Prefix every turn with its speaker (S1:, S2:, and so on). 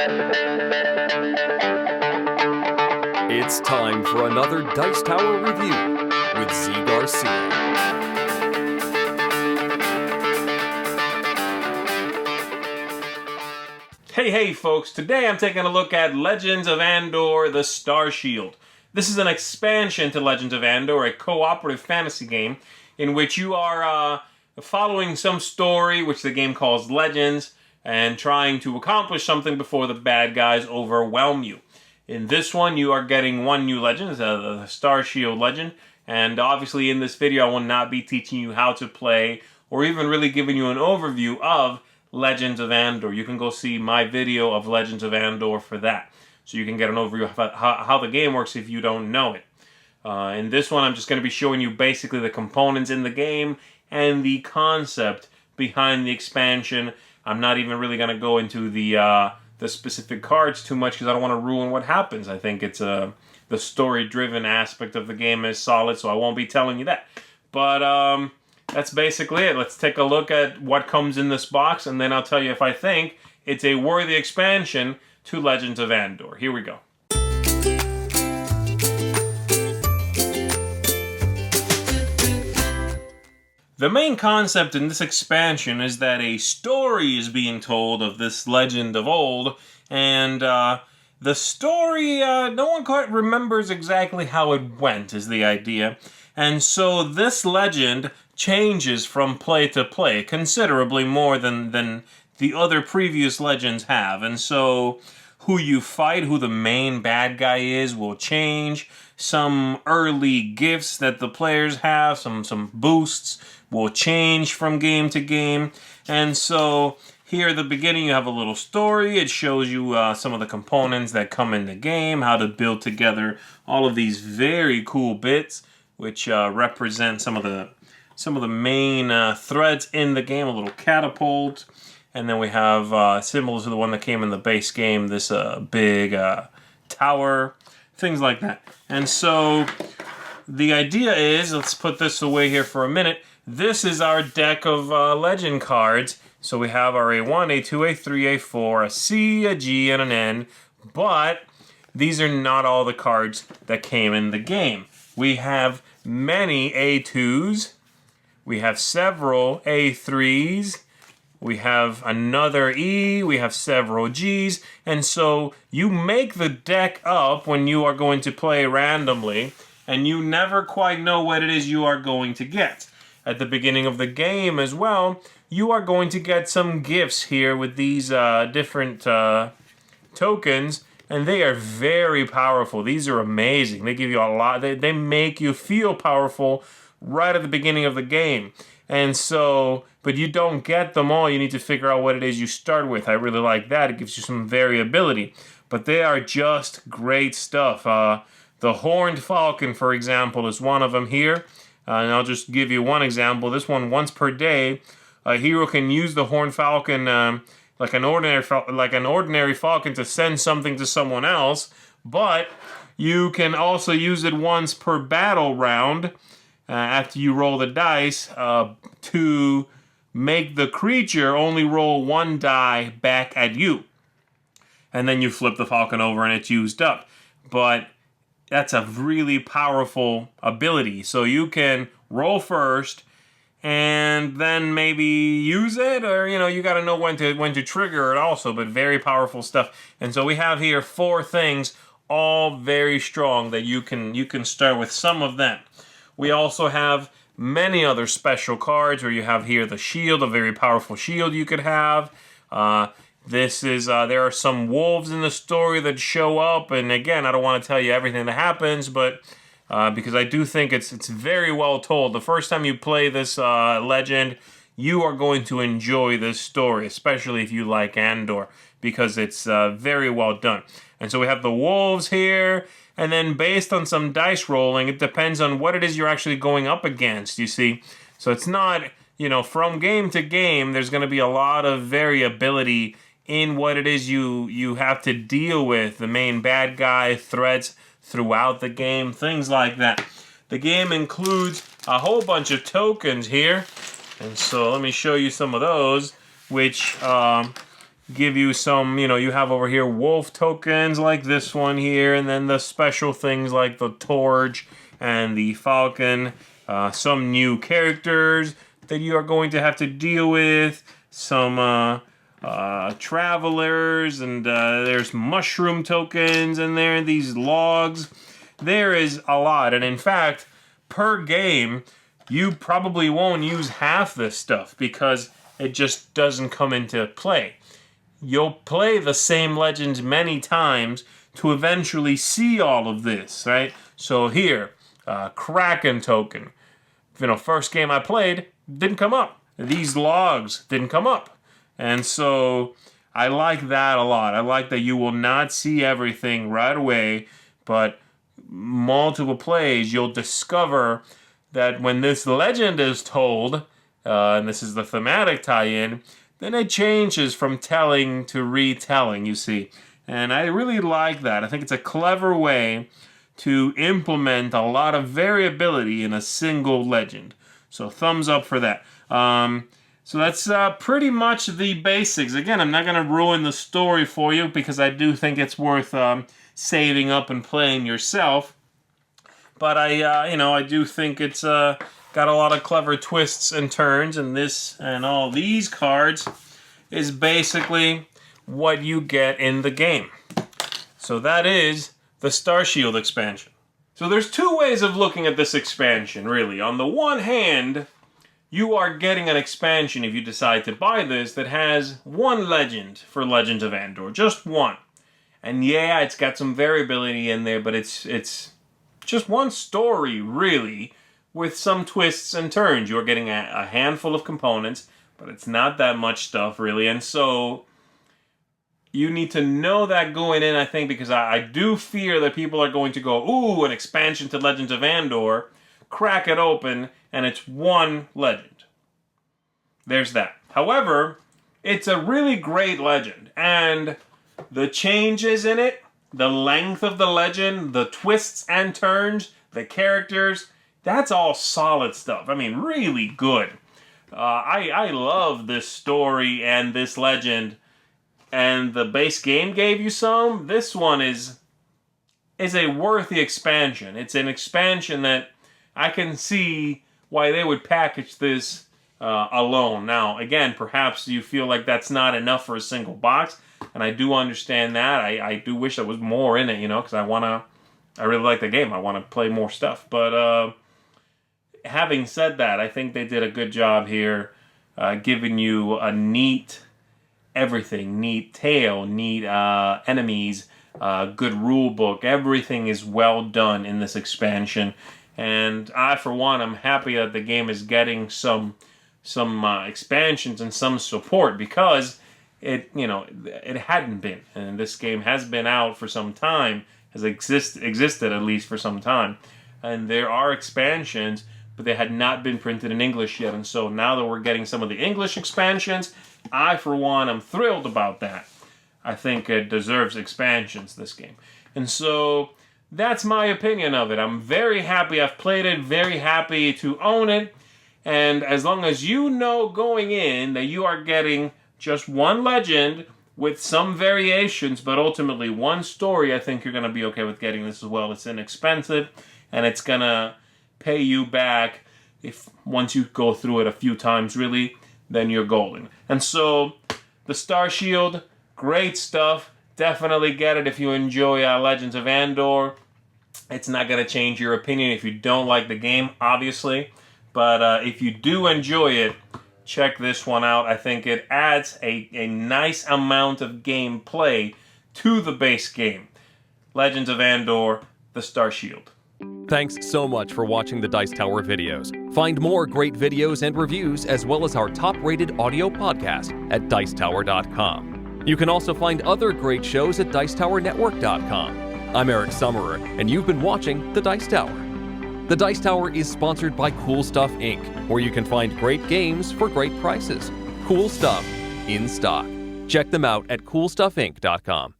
S1: It's time for another Dice Tower review with Zee Garcia.
S2: Hey folks, today I'm taking a look at Legends of Andor, the Star Shield. This is an expansion to Legends of Andor, a cooperative fantasy game in which you are following some story which the game calls Legends and trying to accomplish something before the bad guys overwhelm you. In this one, you are getting one new legend, the Star Shield legend, and obviously in this video I will not be teaching you how to play or even really giving you an overview of Legends of Andor. You can go see my video of Legends of Andor for that. So you can get an overview of how the game works if you don't know it. In this one, I'm just going to be showing you basically the components in the game and the concept behind the expansion. I'm not even really going to go into the specific cards too much because I don't want to ruin what happens. I think it's the story-driven aspect of the game is solid, so I won't be telling you that. But that's basically it. Let's take a look at what comes in this box, and then I'll tell you if I think it's a worthy expansion to Legends of Andor. Here we go. The main concept in this expansion is that a story is being told of this legend of old, and the story, no one quite remembers exactly how it went, is the idea. And so this legend changes from play to play considerably more than the other previous legends have. And so who you fight, who the main bad guy is, will change. Some early gifts that the players have, some boosts, will change from game to game. And so here at the beginning you have a little story. It shows you some of the components that come in the game, how to build together all of these very cool bits, which represent some of the main threads in the game. A little catapult, and then we have symbols of the one that came in the base game. This big tower, things like that. And so the idea is, let's put this away here for a minute. This is our deck of legend cards. So we have our A1, A2, A3, A4, a C, a G, and an N. But these are not all the cards that came in the game. We have many A2s. We have several A3s. We have another E. We have several Gs. And so you make the deck up when you are going to play randomly, and you never quite know what it is you are going to get. At the beginning of the game as well, you are going to get some gifts here with these different tokens, and they are very powerful. These are amazing. They give you a lot. They make you feel powerful right at the beginning of the game. And so, but you don't get them all. You need to figure out what it is you start with. I really like that. It gives you some variability. But they are just great stuff. The Horned Falcon, for example, is one of them here. And I'll just give you one example. This one, once per day, a hero can use the Horned Falcon like an ordinary falcon to send something to someone else, but you can also use it once per battle round after you roll the dice to make the creature only roll one die back at you. And then you flip the falcon over and it's used up. But that's a really powerful ability. So you can roll first and then maybe use it, or you got to know when to trigger it also. But very powerful stuff. And so we have here 4 things, all very strong, that you can start with some of them. We also have many other special cards where you have here the shield, a very powerful shield you could have. There are some wolves in the story that show up, and again, I don't want to tell you everything that happens, but because I do think it's very well told. The first time you play this legend, you are going to enjoy this story, especially if you like Andor, because it's very well done. And so we have the wolves here, and then based on some dice rolling, it depends on what it is you're actually going up against, you see. So it's not, from game to game, there's going to be a lot of variability in what it is you have to deal with, the main bad guy, threats throughout the game, things like that. The game includes a whole bunch of tokens here, and so let me show you some of those, which give you some, you have over here wolf tokens like this one here, and then the special things like the torch and the falcon, some new characters that you are going to have to deal with, some travelers, and there's mushroom tokens in there, these logs. There is a lot, and in fact, per game, you probably won't use half this stuff because it just doesn't come into play. You'll play the same legends many times to eventually see all of this, right? So here, Kraken token. First game I played, didn't come up. These logs didn't come up. And so I like that a lot. I like that you will not see everything right away, but multiple plays, you'll discover that when this legend is told, and this is the thematic tie-in, then it changes from telling to retelling, you see. And I really like that. I think it's a clever way to implement a lot of variability in a single legend. So thumbs up for that. So that's pretty much the basics. Again, I'm not going to ruin the story for you because I do think it's worth saving up and playing yourself. But I do think it's got a lot of clever twists and turns, and this and all these cards is basically what you get in the game. So that is the Star Shield expansion. So there's two ways of looking at this expansion, really. On the one hand, you are getting an expansion if you decide to buy this that has one legend for Legends of Andor, just one. And yeah, it's got some variability in there, but it's just one story, really, with some twists and turns. You're getting a handful of components, but it's not that much stuff, really. And so you need to know that going in, I think, because I do fear that people are going to go, ooh, an expansion to Legends of Andor, crack it open, and it's one legend. There's that. However, it's a really great legend, and the changes in it, the length of the legend, the twists and turns, the characters, that's all solid stuff. I mean, really good. I love this story and this legend, and the base game gave you some. This one is a worthy expansion. It's an expansion that I can see why they would package this alone. Now, again, perhaps you feel like that's not enough for a single box, and I do understand that. I do wish there was more in it, because I really like the game. I want to play more stuff. But having said that, I think they did a good job here giving you a neat everything. Neat tale, neat enemies, good rule book. Everything is well done in this expansion. And I, for one, am happy that the game is getting some expansions and some support because it hadn't been. And this game has been out for some time, has existed at least for some time. And there are expansions, but they had not been printed in English yet. And so now that we're getting some of the English expansions, I, for one, am thrilled about that. I think it deserves expansions, this game. And so that's my opinion of it. I'm very happy I've played it, very happy to own it. And as long as you know going in that you are getting just one legend with some variations, but ultimately one story, I think you're going to be okay with getting this as well. It's inexpensive, and it's going to pay you back once you go through it a few times, really, then you're golden. And so, the Star Shield, great stuff. Definitely get it if you enjoy Legends of Andor. It's not going to change your opinion if you don't like the game, obviously. But if you do enjoy it, check this one out. I think it adds a nice amount of gameplay to the base game. Legends of Andor, the Star Shield.
S1: Thanks so much for watching the Dice Tower videos. Find more great videos and reviews as well as our top-rated audio podcast at Dicetower.com. You can also find other great shows at Dicetowernetwork.com. I'm Eric Summerer, and you've been watching The Dice Tower. The Dice Tower is sponsored by Cool Stuff Inc., where you can find great games for great prices. Cool stuff in stock. Check them out at CoolStuffInc.com.